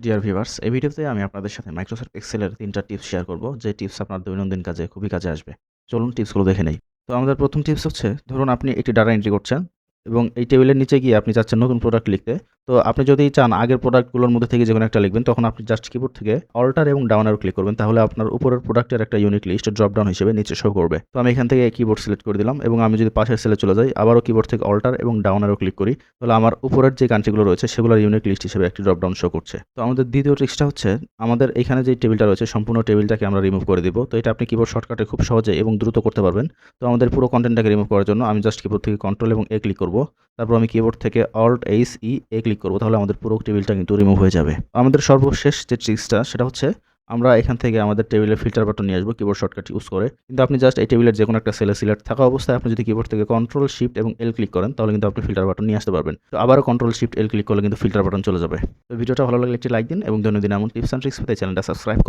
Dear viewers, এই ভিডিওতে আমি আপনাদের সাথে মাইক্রোসফট এক্সেলের ৩টা টিপস শেয়ার করব, যে টিপস আপনার দৈনন্দিন কাজে খুবই কাজে আসবে। চলুন টিপসগুলো দেখে নেই। তো আমাদের প্রথম টিপস হচ্ছে, ধরুন আপনি একটি ডাটা এন্ট্রি করছেন এবং এই টেবিলের নিচে গিয়ে আপনি চাচ্ছেন নতুন প্রোডাক্ট লিখতে। তো আপনি যদি চান আগের প্রোডাক্টগুলোর মধ্যে থেকে যেকোনো একটা লিখবেন, তখন আপনি জাস্ট কিবোর্ড থেকে অল্টার এবং ডাউন অ্যারো ক্লিক করবেন। তাহলে আপনার উপরের প্রোডাক্টের একটা ইউনিক লিস্ট ড্রপ ডাউন হিসেবে নিচে শো করবে। তো আমি এখান থেকে কিবোর্ড সিলেক্ট করে দিলাম এবং আমি যদি পাশের সেলে চলে যাই, আবারও কিবোর্ড থেকে অল্টার এবং ডাউন অ্যারো ক্লিক করি, তাহলে আমার উপরের যে কান্ট্রিগুলো রয়েছে সেগুলোর ইউনিক লিস্ট হিসেবে একটি ড্রপ ডাউন শো করছে। তো আমাদের দ্বিতীয় ট্রিক্সটা হচ্ছে, আমাদের এখানে যে টেবিলটা রয়েছে সম্পূর্ণ টেবিলটাকে আমরা রিমুভ করে দিব। তো এটা আপনি কিবোর্ড শর্টকাটে খুব সহজে এবং দ্রুত করতে পারবেন। তো আমাদের পুরো কন্টেন্টটাকে রিমুভ করার জন্য আমি জাস্ট কিবোর্ড থেকে কন্ট্রোল এবং এ ক্লিক করব। তারপর আমি কিবোর্ড থেকে অল্ট এইচ ই এ ক্লিক করব, তাহলে আমাদের পুরো টেবিলটা কিন্তু রিমুভ হয়ে যাবে। আমাদের সর্বশেষ যে ট্রিক্সটা সেটা হচ্ছে, আমরা এখান থেকে আমাদের টেবিলের ফিল্টার বাটন নিয়ে আসবো কিবোর্ড শর্টকাট ইউজ করে। কিন্তু আপনি জাস্ট এই টেবিলের যেকোনো একটা সেলে সিলেক্ট থাকা অবস্থায় আপনি যদি কিবোর্ড থেকে কন্ট্রোল শিফট এবং এল ক্লিক করেন, তাহলে কিন্তু আপনি ফিল্টার বাটন নিয়ে আসতে পারবেন। তো আবারও কন্ট্রোল শিফট এল ক্লিক করলে কিন্তু ফিল্টার বাটন চলে যাবে। তো ভিডিওটা ভালো লাগলে একটি লাইক দিন এবং দৈনন্দিন এমন টিপস অ্যান্ড ট্রিক্স পেতে চ্যানেলটা সাবস্ক্রাইব